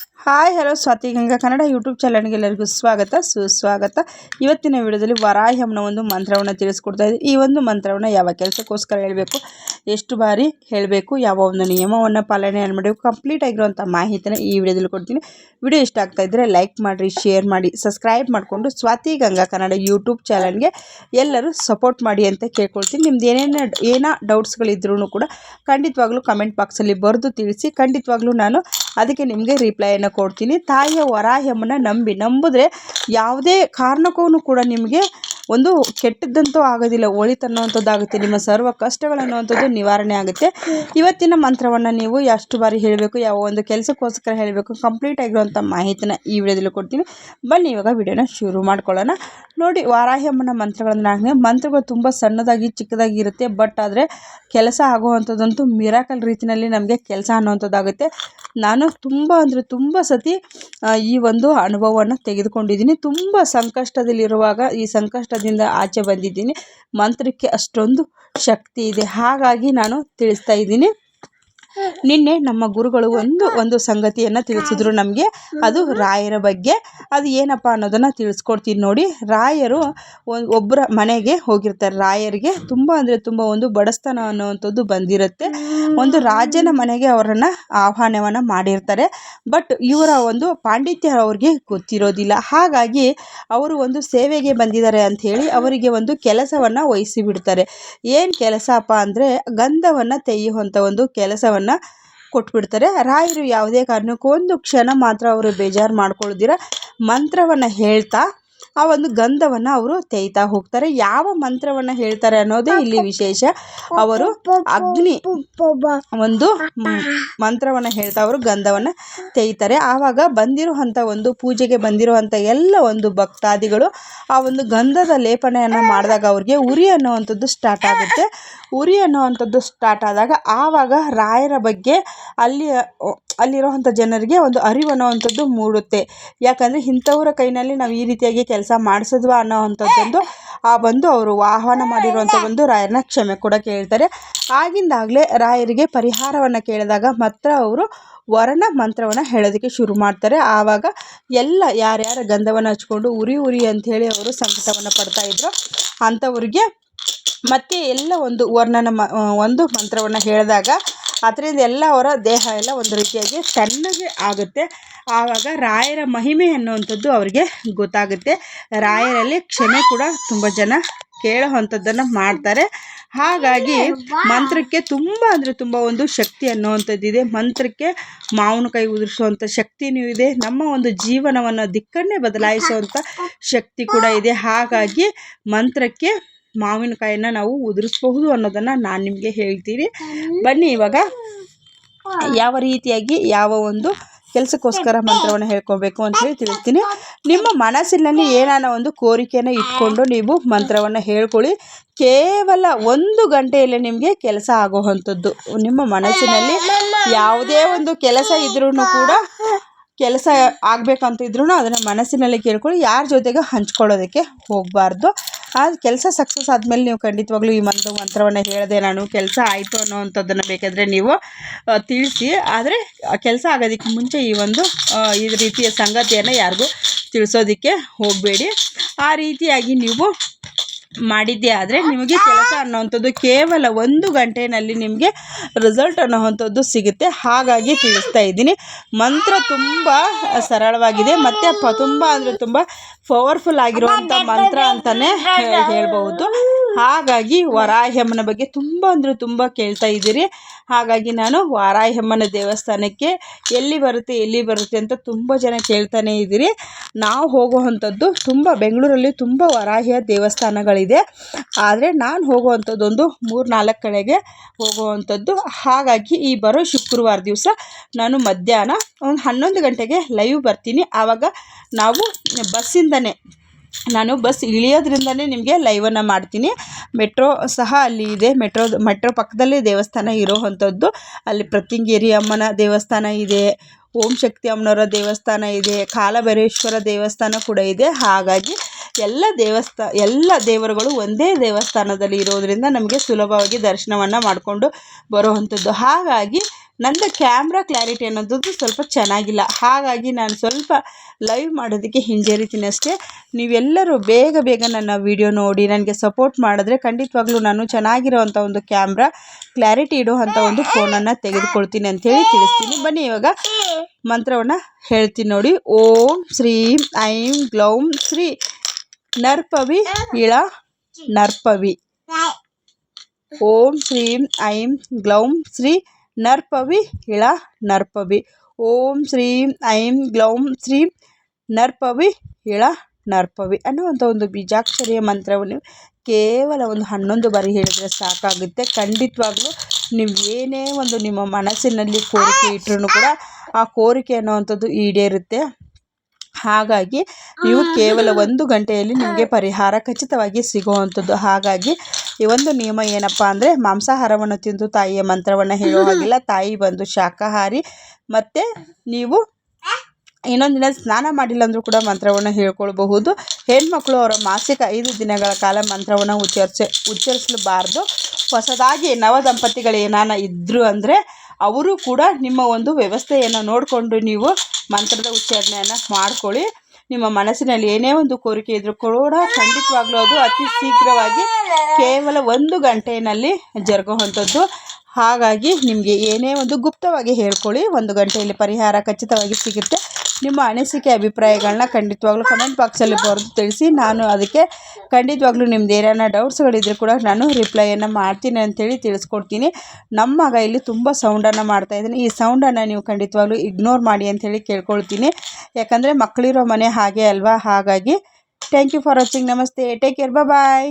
Hi hello Swathi Ganga Kannada YouTube ಚಾನಲ್ಗೆ ಎಲ್ಲರಿಗೂ ಸ್ವಾಗತ ಸುಸ್ವಾಗತ. ಇವತ್ತಿನ ವಿಡಿಯೋದಲ್ಲಿ ವರಾಹಿ ಅಮ್ಮನ ಒಂದು ಮಂತ್ರವನ್ನು ತಿಳಿಸ್ಕೊಡ್ತಾ ಇದ್ದೀನಿ. ಈ ಒಂದು ಮಂತ್ರವನ್ನು ಯಾವ ಕೆಲಸಕ್ಕೋಸ್ಕರ ಹೇಳಬೇಕು, ಎಷ್ಟು ಬಾರಿ ಹೇಳಬೇಕು, ಯಾವ ಒಂದು ನಿಯಮವನ್ನು ಪಾಲನೆ ಮಾಡಬೇಕು, ಕಂಪ್ಲೀಟ್ ಆಗಿರುವಂಥ ಮಾಹಿತಿನ ಈ ವಿಡಿಯೋದಲ್ಲಿ ಕೊಡ್ತೀನಿ. ವಿಡಿಯೋ ಇಷ್ಟ ಆಗ್ತಾ ಇದ್ದರೆ ಲೈಕ್ ಮಾಡಿರಿ, ಶೇರ್ ಮಾಡಿ, ಸಬ್ಸ್ಕ್ರೈಬ್ ಮಾಡಿಕೊಂಡು ಸ್ವಾತಿ ಗಂಗಾ ಕನ್ನಡ ಯೂಟ್ಯೂಬ್ ಚಾನಲ್ಗೆ ಎಲ್ಲರೂ ಸಪೋರ್ಟ್ ಮಾಡಿ ಅಂತ ಕೇಳ್ಕೊಳ್ತೀನಿ. ನಿಮ್ದು ಏನೋ ಡೌಟ್ಸ್ಗಳಿದ್ರೂ ಕೂಡ ಖಂಡಿತವಾಗ್ಲೂ ಕಮೆಂಟ್ ಬಾಕ್ಸಲ್ಲಿ ಬರೆದು ತಿಳಿಸಿ. ಖಂಡಿತವಾಗ್ಲೂ ನಾನು ಅದಕ್ಕೆ ನಿಮಗೆ ರಿಪ್ಲೈಯನ್ನು ಕೊಡ್ತೀನಿ. ತಾಯಿಯ ವರಾಹಿ ಅಮ್ಮನ ನಂಬಿದ್ರೆ ಯಾವುದೇ ಕಾರಣಕ್ಕೂ ಕೂಡ ನಿಮಗೆ ಒಂದು ಕೆಟ್ಟದ್ದಂತೂ ಆಗೋದಿಲ್ಲ, ಒಳಿತನ್ನುವಂಥದ್ದಾಗುತ್ತೆ. ನಿಮ್ಮ ಸರ್ವ ಕಷ್ಟಗಳನ್ನುವಂಥದ್ದು ನಿವಾರಣೆ ಆಗುತ್ತೆ. ಇವತ್ತಿನ ಮಂತ್ರವನ್ನು ನೀವು ಎಷ್ಟು ಬಾರಿ ಹೇಳಬೇಕು, ಯಾವ ಒಂದು ಕೆಲಸಕ್ಕೋಸ್ಕರ ಹೇಳಬೇಕು, ಕಂಪ್ಲೀಟ್ ಆಗಿರುವಂಥ ಮಾಹಿತಿನ ಈ ವಿಡಿಯೋದಲ್ಲಿ ಕೊಡ್ತೀನಿ. ಬನ್ನಿ ಇವಾಗ ವಿಡಿಯೋನ ಶುರು ಮಾಡ್ಕೊಳ್ಳೋಣ. ನೋಡಿ, ವಾರಾಹಿ ಅಮ್ಮನ ಮಂತ್ರಗಳು ತುಂಬ ಸಣ್ಣದಾಗಿ ಚಿಕ್ಕದಾಗಿ ಇರುತ್ತೆ. ಬಟ್ ಆದರೆ ಕೆಲಸ ಆಗುವಂಥದ್ದಂತೂ ಮಿರಾಕಲ್ ರೀತಿಯಲ್ಲಿ ನಮಗೆ ಕೆಲಸ ಅನ್ನುವಂಥದ್ದಾಗುತ್ತೆ. ನಾನು ತುಂಬ ಸತಿ ಈ ಒಂದು ಅನುಭವವನ್ನು ತೆಗೆದುಕೊಂಡಿದ್ದೀನಿ. ತುಂಬ ಸಂಕಷ್ಟದಲ್ಲಿರುವಾಗ ಈ ಸಂಕಷ್ಟದಿಂದ ಆಚೆ ಬಂದಿದ್ದೀನಿ. ಮಂತ್ರಕ್ಕೆ ಅಷ್ಟೊಂದು ಶಕ್ತಿ ಇದೆ. ಹಾಗಾಗಿ ನಾನು ತಿಳಿಸ್ತಾ ಇದ್ದೀನಿ. ನಿನ್ನೆ ನಮ್ಮ ಗುರುಗಳು ಒಂದು ಸಂಗತಿಯನ್ನು ತಿಳಿಸಿದ್ರು ನಮಗೆ. ಅದು ರಾಯರ ಬಗ್ಗೆ. ಅದು ಏನಪ್ಪ ಅನ್ನೋದನ್ನು ತಿಳಿಸ್ಕೊಡ್ತೀನಿ ನೋಡಿ. ರಾಯರು ಒಬ್ಬರ ಮನೆಗೆ ಹೋಗಿರ್ತಾರೆ. ರಾಯರಿಗೆ ತುಂಬ ಒಂದು ಬಡಸ್ತನ ಅನ್ನುವಂಥದ್ದು ಬಂದಿರುತ್ತೆ. ಒಂದು ರಾಜನ ಮನೆಗೆ ಅವರನ್ನು ಆಹ್ವಾನವನ್ನು ಮಾಡಿರ್ತಾರೆ. ಬಟ್ ಇವರ ಒಂದು ಪಾಂಡಿತ್ಯ ಅವ್ರಿಗೆ ಗೊತ್ತಿರೋದಿಲ್ಲ. ಹಾಗಾಗಿ ಅವರು ಒಂದು ಸೇವೆಗೆ ಬಂದಿದ್ದಾರೆ ಅಂಥೇಳಿ ಅವರಿಗೆ ಒಂದು ಕೆಲಸವನ್ನು ವಹಿಸಿ ಬಿಡ್ತಾರೆ. ಏನು ಕೆಲಸಪ್ಪ ಅಂದರೆ ಗಂಧವನ್ನು ತೆಗೆಯುವಂಥ ಒಂದು ಕೆಲಸವನ್ನು ಕೊಟ್ಬಿಡ್ತಾರೆ. ರಾಯರು ಯಾವುದೇ ಕಾರಣಕ್ಕೂ ಒಂದು ಕ್ಷಣ ಮಾತ್ರ ಅವರು ಬೇಜಾರು ಮಾಡ್ಕೊಳ್ಳೋದಿರ ಮಂತ್ರವನ್ನು ಹೇಳ್ತಾ ಆ ಒಂದು ಗಂಧವನ್ನು ಅವರು ತೆಯ್ತಾ ಹೋಗ್ತಾರೆ. ಯಾವ ಮಂತ್ರವನ್ನು ಹೇಳ್ತಾರೆ ಅನ್ನೋದೇ ಇಲ್ಲಿ ವಿಶೇಷ. ಅವರು ಅಗ್ನಿ ಒಂದು ಮಂತ್ರವನ್ನು ಹೇಳ್ತಾ ಅವರು ಗಂಧವನ್ನು ತೆಯ್ತಾರೆ. ಆವಾಗ ಬಂದಿರುವಂಥ ಒಂದು ಪೂಜೆಗೆ ಬಂದಿರುವಂಥ ಎಲ್ಲ ಒಂದು ಭಕ್ತಾದಿಗಳು ಆ ಒಂದು ಗಂಧದ ಲೇಪನೆಯನ್ನು ಮಾಡಿದಾಗ ಅವ್ರಿಗೆ ಉರಿ ಅನ್ನುವಂಥದ್ದು ಸ್ಟಾರ್ಟ್ ಆಗುತ್ತೆ. ಉರಿ ಅನ್ನುವಂಥದ್ದು ಸ್ಟಾರ್ಟ್ ಆದಾಗ ಆವಾಗ ರಾಯರ ಬಗ್ಗೆ ಅಲ್ಲಿರುವಂಥ ಜನರಿಗೆ ಒಂದು ಅರಿವು ಅನ್ನುವಂಥದ್ದು ಮೂಡುತ್ತೆ. ಯಾಕಂದರೆ ಇಂಥವರ ಕೈನಲ್ಲಿ ನಾವು ಈ ರೀತಿಯಾಗಿ ಕೆಲಸ ಮಾಡಿಸಿದ್ವಾ ಅನ್ನೋವಂಥದ್ದೊಂದು ಬಂದು ಅವರು ಆಹ್ವಾನ ಮಾಡಿರುವಂಥ ಒಂದು ರಾಯರನ್ನ ಕ್ಷಮೆ ಕೂಡ ಕೇಳ್ತಾರೆ. ಆಗಿಂದಾಗಲೇ ರಾಯರಿಗೆ ಪರಿಹಾರವನ್ನು ಕೇಳಿದಾಗ ಮಾತ್ರ ಅವರು ವರಣ ಮಂತ್ರವನ್ನು ಹೇಳೋದಕ್ಕೆ ಶುರು ಮಾಡ್ತಾರೆ. ಆವಾಗ ಎಲ್ಲ ಯಾರ್ಯಾರ ಗಂಧವನ್ನು ಹಚ್ಕೊಂಡು ಉರಿ ಅಂಥೇಳಿ ಅವರು ಸಂಕಟವನ್ನು ಪಡ್ತಾಯಿದ್ರು ಅಂಥವ್ರಿಗೆ ಮತ್ತೆ ಎಲ್ಲ ಒಂದು ವರ್ಣನ ಒಂದು ಮಂತ್ರವನ್ನು ಹೇಳಿದಾಗ ಅದರಿಂದ ಎಲ್ಲ ಅವರ ದೇಹ ಎಲ್ಲ ಒಂದು ರೀತಿಯಾಗಿ ತಣ್ಣಗೆ ಆಗುತ್ತೆ. ಆವಾಗ ರಾಯರ ಮಹಿಮೆ ಅನ್ನುವಂಥದ್ದು ಅವರಿಗೆ ಗೊತ್ತಾಗುತ್ತೆ. ರಾಯರಲ್ಲಿ ಕ್ಷಮೆ ಕೂಡ ತುಂಬ ಜನ ಕೇಳೋವಂಥದ್ದನ್ನು ಮಾಡ್ತಾರೆ. ಹಾಗಾಗಿ ಮಂತ್ರಕ್ಕೆ ತುಂಬ ಒಂದು ಶಕ್ತಿ ಅನ್ನುವಂಥದ್ದಿದೆ. ಮಂತ್ರಕ್ಕೆ ಮಾವಿನಕಾಯಿ ಉದುರಿಸುವಂಥ ಶಕ್ತಿನೂ ಇದೆ. ನಮ್ಮ ಒಂದು ಜೀವನವನ್ನು ದಿಕ್ಕನ್ನೇ ಬದಲಾಯಿಸುವಂಥ ಶಕ್ತಿ ಕೂಡ ಇದೆ. ಹಾಗಾಗಿ ಮಂತ್ರಕ್ಕೆ ಮಾವಿನಕಾಯಿನ ನಾವು ಉದುರಿಸಬಹುದು ಅನ್ನೋದನ್ನು ನಾನು ನಿಮಗೆ ಹೇಳ್ತೀನಿ. ಬನ್ನಿ ಇವಾಗ ಯಾವ ರೀತಿಯಾಗಿ ಯಾವ ಒಂದು ಕೆಲಸಕ್ಕೋಸ್ಕರ ಮಂತ್ರವನ್ನು ಹೇಳ್ಕೊಬೇಕು ಅಂತೇಳಿ ತಿಳಿಸ್ತೀನಿ. ನಿಮ್ಮ ಮನಸ್ಸಿನಲ್ಲಿ ಏನಾನ ಒಂದು ಕೋರಿಕೆಯನ್ನು ಇಟ್ಕೊಂಡು ನೀವು ಮಂತ್ರವನ್ನು ಹೇಳ್ಕೊಳ್ಳಿ. ಕೇವಲ 1 ಗಂಟೆಯಲ್ಲಿ ನಿಮಗೆ ಕೆಲಸ ಆಗೋವಂಥದ್ದು. ನಿಮ್ಮ ಮನಸ್ಸಿನಲ್ಲಿ ಯಾವುದೇ ಒಂದು ಕೆಲಸ ಇದ್ರೂ ಕೂಡ ಕೆಲಸ ಆಗಬೇಕಂತ ಇದ್ರೂ ಅದನ್ನು ಮನಸ್ಸಿನಲ್ಲಿ ಕೇಳ್ಕೊಳ್ಳಿ. ಯಾರ ಜೊತೆಗೆ ಹಂಚ್ಕೊಳ್ಳೋದಕ್ಕೆ ಹೋಗಬಾರ್ದು. ಆ ಕೆಲಸ ಸಕ್ಸಸ್ ಆದಮೇಲೆ ನೀವು ಖಂಡಿತವಾಗ್ಲೂ ಈ ಮಂತ್ರವನ್ನು ಹೇಳಿದೆ ನಾನು ಕೆಲಸ ಆಯಿತು ಅನ್ನೋವಂಥದ್ದನ್ನು ಬೇಕಾದರೆ ನೀವು ತಿಳಿಸಿ. ಆದರೆ ಕೆಲಸ ಆಗೋದಕ್ಕೆ ಮುಂಚೆ ಈ ರೀತಿಯ ಸಂಗತಿಯನ್ನು ಯಾರಿಗೂ ತಿಳಿಸೋದಕ್ಕೆ ಹೋಗಬೇಡಿ. ಆ ರೀತಿಯಾಗಿ ನೀವು ಮಾಡಿದ್ದೇ ಆದರೆ ನಿಮಗೆ ಕೆಲಸ ಅನ್ನೋವಂಥದ್ದು ಕೇವಲ 1 ಗಂಟೆಯಲ್ಲಿ ನಿಮಗೆ ರಿಸಲ್ಟ್ ಅನ್ನೋವಂಥದ್ದು ಸಿಗುತ್ತೆ. ಹಾಗಾಗಿ ತಿಳಿಸ್ತಾ ಇದ್ದೀನಿ. ಮಂತ್ರ ತುಂಬ ಸರಳವಾಗಿದೆ ಮತ್ತು ತುಂಬ ಪವರ್ಫುಲ್ ಆಗಿರುವಂಥ ಮಂತ್ರ ಅಂತಲೇ ಹೇಳ್ಬೋದು. ಹಾಗಾಗಿ ವರಾಹಿ ಅಮ್ಮನ ಬಗ್ಗೆ ತುಂಬ ಕೇಳ್ತಾ ಇದ್ದೀರಿ. ಹಾಗಾಗಿ ನಾನು ವರಾಹಿ ಅಮ್ಮನ ದೇವಸ್ಥಾನಕ್ಕೆ ಎಲ್ಲಿ ಬರುತ್ತೆ ಅಂತ ತುಂಬ ಜನ ಕೇಳ್ತಾನೆ ಇದ್ದೀರಿ. ನಾವು ಹೋಗುವಂಥದ್ದು ಬೆಂಗಳೂರಲ್ಲಿ ತುಂಬ ವರಾಹಿಯ ದೇವಸ್ಥಾನಗಳಿದೆ. ಆದರೆ ನಾನು ಹೋಗುವಂಥದ್ದೊಂದು 3-4 ಕಡೆಗೆ ಹೋಗುವಂಥದ್ದು. ಹಾಗಾಗಿ ಈ ಬರೋ ಶುಕ್ರವಾರ ದಿವಸ ನಾನು ಮಧ್ಯಾಹ್ನ ಒಂದು 11 ಗಂಟೆಗೆ ಲೈವ್ ಬರ್ತೀನಿ. ಆವಾಗ ನಾವು ನಾನು ಬಸ್ ಇಳಿಯೋದ್ರಿಂದನೇ ನಿಮಗೆ ಲೈವನ್ನು ಮಾಡ್ತೀನಿ. ಮೆಟ್ರೋ ಸಹ ಅಲ್ಲಿ ಇದೆ. ಮೆಟ್ರೋ ಪಕ್ಕದಲ್ಲೇ ದೇವಸ್ಥಾನ ಇರೋವಂಥದ್ದು. ಅಲ್ಲಿ ಪ್ರತ್ಯಂಗೇರಿ ಅಮ್ಮನ ದೇವಸ್ಥಾನ ಇದೆ, ಓಂ ಶಕ್ತಿ ಅಮ್ಮನವರ ದೇವಸ್ಥಾನ ಇದೆ, ಕಾಲಭೈರೇಶ್ವರ ದೇವಸ್ಥಾನ ಕೂಡ ಇದೆ. ಹಾಗಾಗಿ ಎಲ್ಲ ದೇವರುಗಳು ಒಂದೇ ದೇವಸ್ಥಾನದಲ್ಲಿ ಇರೋದರಿಂದ ನಮಗೆ ಸುಲಭವಾಗಿ ದರ್ಶನವನ್ನು ಮಾಡಿಕೊಂಡು ಬರುವಂಥದ್ದು. ಹಾಗಾಗಿ ನಂದು ಕ್ಯಾಮ್ರಾ ಕ್ಲಾರಿಟಿ ಅನ್ನೋದು ಸ್ವಲ್ಪ ಚೆನ್ನಾಗಿಲ್ಲ, ಹಾಗಾಗಿ ನಾನು ಸ್ವಲ್ಪ ಲೈವ್ ಮಾಡೋದಕ್ಕೆ ಹಿಂಜರಿತೀನಿ ಅಷ್ಟೇ. ನೀವೆಲ್ಲರೂ ಬೇಗ ನನ್ನ ವಿಡಿಯೋ ನೋಡಿ ನನಗೆ ಸಪೋರ್ಟ್ ಮಾಡಿದ್ರೆ ಖಂಡಿತವಾಗ್ಲೂ ನಾನು ಚೆನ್ನಾಗಿರೋವಂಥ ಒಂದು ಕ್ಯಾಮ್ರಾ ಕ್ಲಾರಿಟಿ ಇಡುವಂಥ ಒಂದು ಫೋನನ್ನು ತೆಗೆದುಕೊಳ್ತೀನಿ ಅಂಥೇಳಿ ತಿಳಿಸ್ತೀನಿ. ಬನ್ನಿ ಇವಾಗ ಮಂತ್ರವನ್ನು ಹೇಳ್ತೀನಿ ನೋಡಿ. ಓಂ ಶ್ರೀಂ ಐಂ ಗ್ಲೌಂ ಶ್ರೀ ನರ್ಪವಿ ಇಳ ನರ್ಪವಿ. ಓಂ ಶ್ರೀಂ ಐಂ ಗ್ಲೌಂ ಶ್ರೀ ನರ್ಪವಿ ಇಳ ನರ್ಪವಿ. ಓಂ ಶ್ರೀಂ ಐಂ ಗ್ಲೌಂ ಶ್ರೀ ನರ್ಪವಿ ಇಳ ನರ್ಪವಿ ಅನ್ನುವಂಥ ಒಂದು ಬೀಜಾಕ್ಷರಿಯ ಮಂತ್ರವನ್ನು ಕೇವಲ ಒಂದು 11 ಬಾರಿ ಹೇಳಿದರೆ ಸಾಕಾಗುತ್ತೆ. ಖಂಡಿತವಾಗ್ಲೂ ನೀವು ಏನೇ ಒಂದು ನಿಮ್ಮ ಮನಸ್ಸಿನಲ್ಲಿ ಕೋರಿಕೆ ಇಟ್ಟರೂ ಕೂಡ ಆ ಕೋರಿಕೆ ಅನ್ನುವಂಥದ್ದು ಈಡೇರುತ್ತೆ. ಹಾಗಾಗಿ ನೀವು ಕೇವಲ 1 ಗಂಟೆಯಲ್ಲಿ ನಿಮಗೆ ಪರಿಹಾರ ಖಚಿತವಾಗಿ ಸಿಗುವಂಥದ್ದು. ಹಾಗಾಗಿ ಈ ಒಂದು ನಿಯಮ ಏನಪ್ಪ ಅಂದರೆ, ಮಾಂಸಾಹಾರವನ್ನು ತಿಂದು ತಾಯಿಯ ಮಂತ್ರವನ್ನು ಹೇಳೋ ಹಾಗಿಲ್ಲ. ತಾಯಿ ಬಂದು ಶಾಕಾಹಾರಿ. ಮತ್ತು ನೀವು ಇನ್ನೊಂದು ದಿನ ಸ್ನಾನ ಮಾಡಿಲ್ಲ ಅಂದರೂ ಕೂಡ ಮಂತ್ರವನ್ನು ಹೇಳ್ಕೊಳ್ಬಹುದು. ಹೆಣ್ಮಕ್ಳು ಅವರ ಮಾಸಿಕ 5 ದಿನಗಳ ಕಾಲ ಮಂತ್ರವನ್ನು ಉಚ್ಚರಿಸಲಬಾರ್ದು. ಹೊಸದಾಗಿ ನವದಂಪತಿಗಳು ಏನಾನ ಇದ್ದರು ಅಂದರೆ ಅವರು ಕೂಡ ನಿಮ್ಮ ಒಂದು ವ್ಯವಸ್ಥೆಯನ್ನು ನೋಡಿಕೊಂಡು ನೀವು ಮಂತ್ರದ ಉಚ್ಚಾರಣೆಯನ್ನು ಮಾಡ್ಕೊಳ್ಳಿ. ನಿಮ್ಮ ಮನಸ್ಸಿನಲ್ಲಿ ಏನೇ ಒಂದು ಕೋರಿಕೆ ಇದ್ದರೂ ಕೂಡ ಖಂಡಿತವಾಗ್ಲೂ ಅದು ಅತಿ ಶೀಘ್ರವಾಗಿ ಕೇವಲ 1 ಗಂಟೆಯಲ್ಲಿ ಜರುಗುವಂಥದ್ದು. ಹಾಗಾಗಿ ನಿಮಗೆ ಏನೇ ಒಂದು ಗುಪ್ತವಾಗಿ ಹೇಳ್ಕೊಳ್ಳಿ, 1 ಗಂಟೆಯಲ್ಲಿ ಪರಿಹಾರ ಖಚಿತವಾಗಿ ಸಿಗುತ್ತೆ. ನಿಮ್ಮ ಅನಿಸಿಕೆ ಅಭಿಪ್ರಾಯಗಳನ್ನ ಖಂಡಿತವಾಗ್ಲೂ ಕಮೆಂಟ್ ಬಾಕ್ಸಲ್ಲಿ ಬರೆದು ತಿಳಿಸಿ. ನಾನು ಅದಕ್ಕೆ ಖಂಡಿತವಾಗ್ಲೂ ನಿಮ್ದು ಏನಾನ ಡೌಟ್ಸ್ಗಳಿದ್ದರೆ ಕೂಡ ನಾನು ರಿಪ್ಲೈಯನ್ನು ಮಾಡ್ತೀನಿ ಅಂಥೇಳಿ ತಿಳಿಸ್ಕೊಡ್ತೀನಿ. ನಮ್ಮ ಮಗ ಇಲ್ಲಿ ತುಂಬ ಸೌಂಡನ್ನು ಮಾಡ್ತಾಯಿದ್ದೀನಿ. ಈ ಸೌಂಡನ್ನು ನೀವು ಖಂಡಿತವಾಗ್ಲೂ ಇಗ್ನೋರ್ ಮಾಡಿ ಅಂಥೇಳಿ ಕೇಳ್ಕೊಳ್ತೀನಿ. ಯಾಕಂದರೆ ಮಕ್ಕಳಿರೋ ಮನೆ ಹಾಗೆ ಅಲ್ವಾ. ಹಾಗಾಗಿ ಥ್ಯಾಂಕ್ ಯು ಫಾರ್ ವಾಚಿಂಗ್. ನಮಸ್ತೆ, ಟೇಕ್ ಕೇರ್, ಬಾಯ್.